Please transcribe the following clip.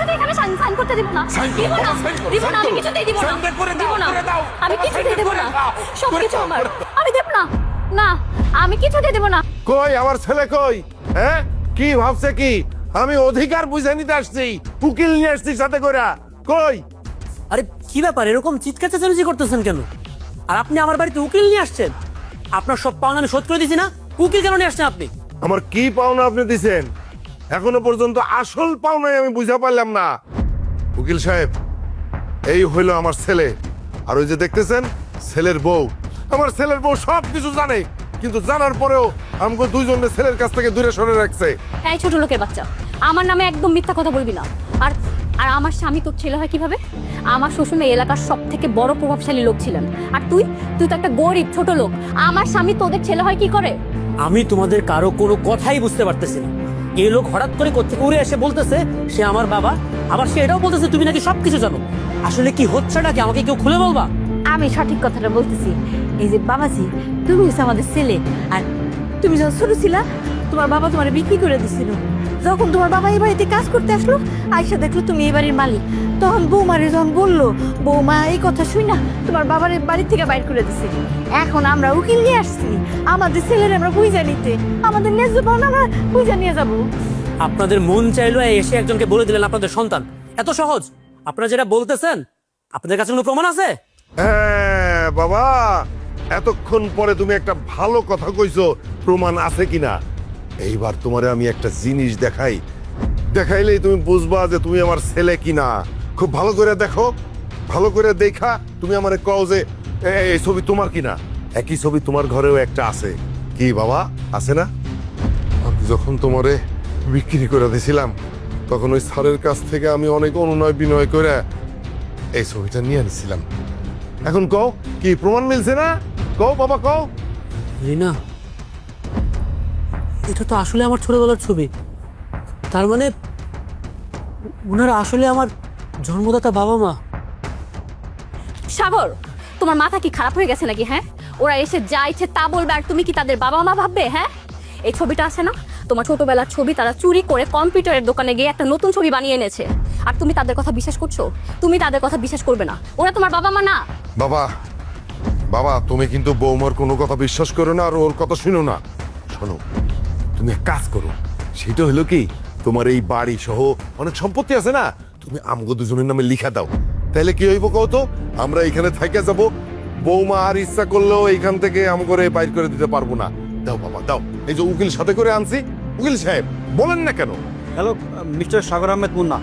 সাথে এখানে সাইন করতে দিব না। দিব না, দিব না, আমি কিছুতেই দিব না, দিব না, আমি কিছুতেই দেব না, সবকিছু আমার, আমি দেব না, না, আমি কিছুতেই দেব না। কই আমার ছেলে কই? হ্যাঁ, কি ভাবছে কি আমি অধিকার বুঝে নিতে আসছি? উকিল নিয়ে আসছি সাথে করে। কই? আরে কি ব্যাপার, এরকম চিৎকার চেঁচামেচি করতেছেন কেন? আর আপনি আমার বাড়িতে উকিল নিয়ে আসছেন? আপনার সব পাওনা আমি শোধ করে দিছি না, উকিল কেন নিয়ে আসছেন আপনি? আমার কি পাওনা আপনি দিছেন? এখনো পর্যন্ত আসল পাওনাই আমি বুঝা পারলাম না। উকিল সাহেব, এই হইলো আমার ছেলে, আর ওই যে দেখতেছেন ছেলের বউ। আমার ছেলের বউ সব কিছু জানে, কিন্তু জানার পরেও আমাকে দুইজনের ছেলের কাছ থেকে দূরে সরে রাখছে। এই ছোট লোকের বাচ্চা, আমার নামে একদম মিথ্যা কথা বলবি না। আর আর আমার স্বামী তোর ছেলে হয় কিভাবে? আমার শ্বশুর এই এলাকার সব থেকে বড় প্রভাবশালী লোক ছিলেন, আর তুই তুই তো একটা গরিব ছোট লোক। আমার স্বামী তোদের ছেলে হয় কি করে? আমি তোমাদের কারো কোনো কথাই বুঝতে পারতেছি না। এই লোক হঠাৎ করে কোত্থেকে উড়ে এসে বলতেছে সে আমার বাবা, আবার সে এটাও বলতেছে তুমি নাকি সবকিছু জানো। আসলে কি হচ্ছেটা কি, আমাকে কেউ খুলে বলবা? আমি সঠিক কথাটা বলতেছি। এই যে বাবাজি, তুমি হচ্ছে আমাদের ছেলে, আর তুমি যখন ছোট ছিলা তোমার বাবা তোমার বিক্রি করে দিছিল। যখন তোমার বাবা এই বাড়িতে কাজ করতে আসলো, আয়সা দেখলো তুমি এই বাড়ির মালিক, তখন বৌমারে যখন বললো, বৌমা এই কথা শুই না তোমার বাবার বাড়ি থেকে বাইর করে দিছে। এখন আমরা উকিল নিয়ে আসছি আমাদের ছেলের আমরা বুঝা নিতে, আমাদের ন্যায্য পাওনা আমরা বুঝা নিয়ে যাবো। আপনাদের মন চাইলো এসে একজনকে বলে দিলেন আপনাদের সন্তান, এত সহজ? আপনারা যেটা বলতেছেন আপনাদের কাছে কোনো প্রমাণ আছে? হ্যাঁ বাবা, এতক্ষণ পরে তুমি একটা ভালো কথা কইছো, প্রমাণ আছে কিনা। এইবার তোমারে আমি একটা জিনিস দেখাই, দেখাইলেই তুমি বুঝবা যে তুমি আমার ছেলে কিনা। খুব ভালো করে দেখো, ভালো করে দেখা তুমি আমারে কও যে এই ছবি তোমার কিনা। একই ছবি তোমার ঘরেও একটা আছে। কি বাবা, আছে না? আমি যখন তোমারে বিক্রি করে দিয়েছিলাম, তখন ওই স্যারের কাছ থেকে আমি অনেক অনুনয় বিনয় করে এই ছবিটা নিয়ে আনিছিলাম। এখন কও, কি প্রমাণ মিলছে না? কও বাবা, কও। রিনা, এটা তো আসলে আমার ছোটবেলার ছবি। তার মানে ওনারা আসলে আমার জন্মদাতা বাবা মা। সাগর, তোমার মাথা কি খারাপ হয়ে গেছে নাকি? হ্যাঁ, ওরা এসে যা ইচ্ছে তা বলবে, আর তুমি কি তাদের বাবা মা ভাববে? হ্যাঁ, এই ছবিটা আছে না তোমার ছোটবেলার ছবি, তারা চুরি করে কম্পিউটারের দোকানে গিয়ে একটা নতুন ছবি বানিয়ে এনেছে, আর তুমি তাদের কথা বিশ্বাস করছো? তুমি তাদের কথা বিশ্বাস করবে না, ওরা তোমার বাবা মা না। বাবা, বাবা তুমি কিন্তু বৌমার কোনো কথা বিশ্বাস করো না, আর ওর কথা শুনো না। শোনো, তুমি এক কাজ করো, সেটা হলো কি, তোমার এই বাড়ি সহ অনেক সম্পত্তি আছে না, তুমি আমগো দুজনের নামে লিখা দাও। তাহলে কি হইব কও তো? আমরা এখানে থাইকা যাব, বৌমা আর ইচ্ছা করলেও এইখান থেকে আমগরে বাইর করে দিতে পারবো না। দাও বাবা, দাও। এই যে উকিল সাথে করে আনছি। উকিল সাহেব, বলেন না কেন? হ্যালো, মিস্টার সাগর আহমেদ মুন্না।